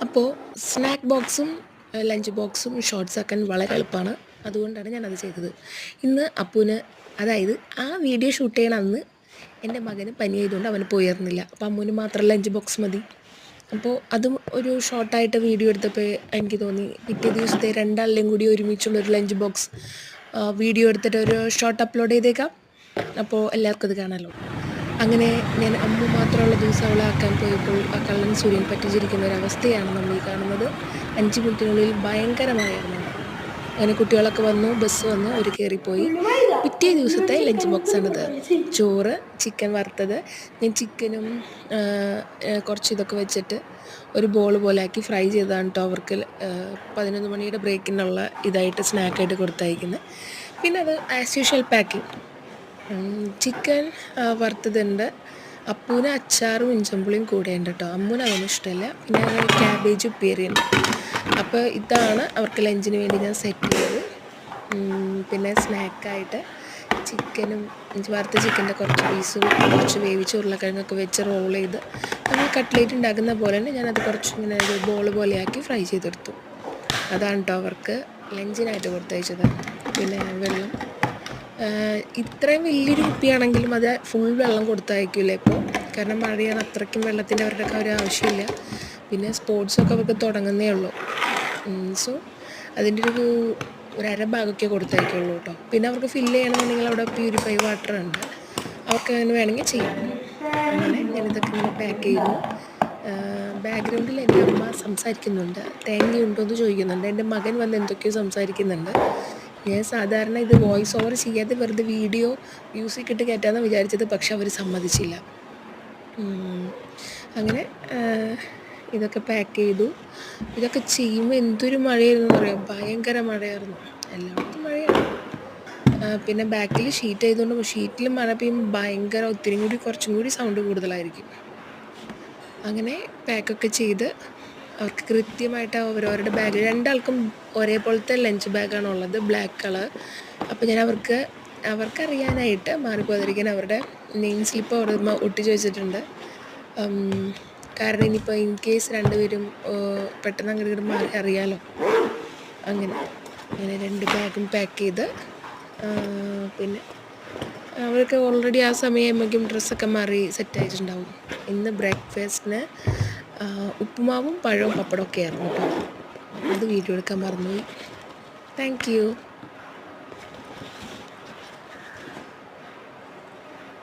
അപ്പോൾ സ്നാക്ക് ബോക്സും ലഞ്ച് ബോക്സും ഷോർട്സ് ആക്കാൻ വളരെ എളുപ്പമാണ്. അതുകൊണ്ടാണ് ഞാനത് ചെയ്തത്. ഇന്ന് അപ്പൂന്, അതായത് ആ വീഡിയോ ഷൂട്ട് ചെയ്യണ അന്ന് എൻ്റെ മകന് പനി ആയതുകൊണ്ട് അവന് പോയിരുന്നില്ല. അപ്പോൾ അമ്മൂന് മാത്രം ലഞ്ച് ബോക്സ് മതി. അപ്പോൾ അതും ഒരു ഷോർട്ടായിട്ട് വീഡിയോ എടുത്തപ്പോൾ എനിക്ക് തോന്നി പിറ്റേ ദിവസത്തെ രണ്ടാളിലെയും കൂടി ഒരുമിച്ചുള്ളൊരു ലഞ്ച് ബോക്സ് വീഡിയോ എടുത്തിട്ട് ഒരു ഷോർട്ട് അപ്ലോഡ് ചെയ്തേക്കാം. അപ്പോൾ എല്ലാവർക്കും അത് കാണാമല്ലോ. അങ്ങനെ ഞാൻ അമ്മു മാത്രമുള്ള ദിവസം അവളെ ആക്കാൻ പോയപ്പോൾ ആ കള്ളൻ സൂര്യൻ പറ്റിച്ചിരിക്കുന്ന ഒരവസ്ഥയാണ് നമ്മൾ ഈ കാണുന്നത്. 5 മിനിറ്റിനുള്ളിൽ ഭയങ്കരമായിരുന്നു. അങ്ങനെ കുട്ടികളൊക്കെ വന്നു, ബസ് വന്നു, അവർ കയറിപ്പോയി. പിറ്റേ ദിവസത്തെ ലഞ്ച് ബോക്സാണിത്. ചോറ്, ചിക്കൻ വറുത്തത്. ഞാൻ ചിക്കനും കുറച്ച് ഇതൊക്കെ വെച്ചിട്ട് ഒരു ബോൾ പോലെ ആക്കി ഫ്രൈ ചെയ്തതാണ് കേട്ടോ അവർക്ക് 11 മണിയുടെ ബ്രേക്കിനുള്ള ഇതായിട്ട് സ്നാക്കായിട്ട് കൊടുത്തയക്കുന്നത്. പിന്നെ അത് ആസ് യൂഷ്വൽ പാക്കിങ്. ചിക്കൻ വറുത്തതുണ്ട്. അപ്പൂന് അച്ചാറും ഇഞ്ചമ്പുളിയും കൂടെ ഉണ്ട് കേട്ടോ. അമ്മൂന് അതൊന്നും ഇഷ്ടമല്ല. പിന്നെ ക്യാബേജ് ഉപ്പേരിയുണ്ട്. അപ്പോൾ ഇതാണ് അവർക്ക് ലഞ്ചിന് വേണ്ടി ഞാൻ സെറ്റ് ചെയ്തത്. പിന്നെ സ്നാക്കായിട്ട് ചിക്കനും വറുത്ത ചിക്കൻ്റെ കുറച്ച് പീസും കുറച്ച് വേവിച്ച ഉരുളക്കിഴങ്ങൊക്കെ വെച്ച് റോൾ ചെയ്ത് നമ്മൾ കട്ട്ലേറ്റ് ഉണ്ടാക്കുന്ന പോലെ തന്നെ ഞാനത് കുറച്ച് ഇങ്ങനെ ഒരു ബോൾ പോലെയാക്കി ഫ്രൈ ചെയ്തെടുത്തു. അതാണ് കേട്ടോ അവർക്ക് ലഞ്ചിനായിട്ട് കൊടുത്തയച്ചത്. പിന്നെ വെള്ളം ഇത്രയും വലിയൊരു കുപ്പിയാണെങ്കിലും അത് ഫുൾ വെള്ളം കൊടുത്തയക്കില്ലേ ഇപ്പോൾ, കാരണം മഴയാണ്. അത്രയ്ക്കും വെള്ളത്തിൻ്റെ അവരുടെയൊക്കെ ഒരു ആവശ്യമില്ല. പിന്നെ സ്പോർട്സൊക്കെ അവർക്ക് തുടങ്ങുന്നേ ഉള്ളൂ. സോ അതിൻ്റെ ഒരു അര ഭാഗമൊക്കെ കൊടുത്തയക്കുള്ളൂ കേട്ടോ. പിന്നെ അവർക്ക് ഫില്ല് ചെയ്യണമെന്നുണ്ടെങ്കിൽ അവിടെ പ്യൂരിഫൈ വാട്ടർ ഉണ്ട്, അവർക്ക് അങ്ങനെ വേണമെങ്കിൽ ചെയ്യാം. അങ്ങനെ ഞാനിതൊക്കെ ഇങ്ങനെ പാക്ക് ചെയ്യുന്നു. ബാക്ക്ഗ്രൗണ്ടിൽ എൻ്റെ അമ്മ സംസാരിക്കുന്നുണ്ട്, തേങ്ങയുണ്ടോ എന്ന് ചോദിക്കുന്നുണ്ട്. എൻ്റെ മകൻ വന്ന് എന്തൊക്കെയോ സംസാരിക്കുന്നുണ്ട്. ഞാൻ സാധാരണ ഇത് വോയിസ് ഓവർ ചെയ്യാതെ വെറുതെ വീഡിയോ മ്യൂസിക് ഇട്ട് കയറ്റാമെന്ന് വിചാരിച്ചത്, പക്ഷെ അവർ സമ്മതിച്ചില്ല. അങ്ങനെ ഇതൊക്കെ പാക്ക് ചെയ്തു. ഇതൊക്കെ ചെയ്യുമ്പോൾ എന്തൊരു മഴയായിരുന്നു പറയാം, ഭയങ്കര മഴയായിരുന്നു. എല്ലായിടത്തും മഴയാണ്. പിന്നെ ബാക്കിൽ ഷീറ്റ് ആയതുകൊണ്ട് ഷീറ്റിൽ മഴ പെയ്യുമ്പോൾ ഭയങ്കര കുറച്ചും കൂടി സൗണ്ട് കൂടുതലായിരിക്കും. അങ്ങനെ പാക്കൊക്കെ ചെയ്ത് അവർക്ക് കൃത്യമായിട്ട് അവരവരുടെ ബാഗ്, രണ്ടാൾക്കും ഒരേപോലത്തെ ലഞ്ച് ബാഗാണുള്ളത്, ബ്ലാക്ക് കളർ. അപ്പോൾ ഞാൻ അവർക്കറിയാനായിട്ട് മാറിപ്പോകാതിരിക്കാൻ അവരുടെ നെയിം സ്ലിപ്പ് അവർ ഒട്ടിച്ച് വെച്ചിട്ടുണ്ട്. കാരണം ഇനിയിപ്പോൾ ഇൻ കേസ് രണ്ടുപേരും പെട്ടെന്ന് അങ്ങോട്ട് മാറി അറിയാമല്ലോ. അങ്ങനെ 2 ബാഗും പാക്ക് ചെയ്ത് പിന്നെ അവർക്ക് ഓൾറെഡി ആ സമയമാകുമ്പോഴേക്കും ഡ്രസ്സൊക്കെ മാറി സെറ്റായിട്ടുണ്ടാവും. ഇന്ന് ബ്രേക്ക്ഫാസ്റ്റിന് ഉപ്പുമാവും പഴവും പപ്പടമൊക്കെ ആയിരുന്നു കേട്ടോ. അത് വീഡിയോ എടുക്കാൻ മറന്നുപോയി. Thank you.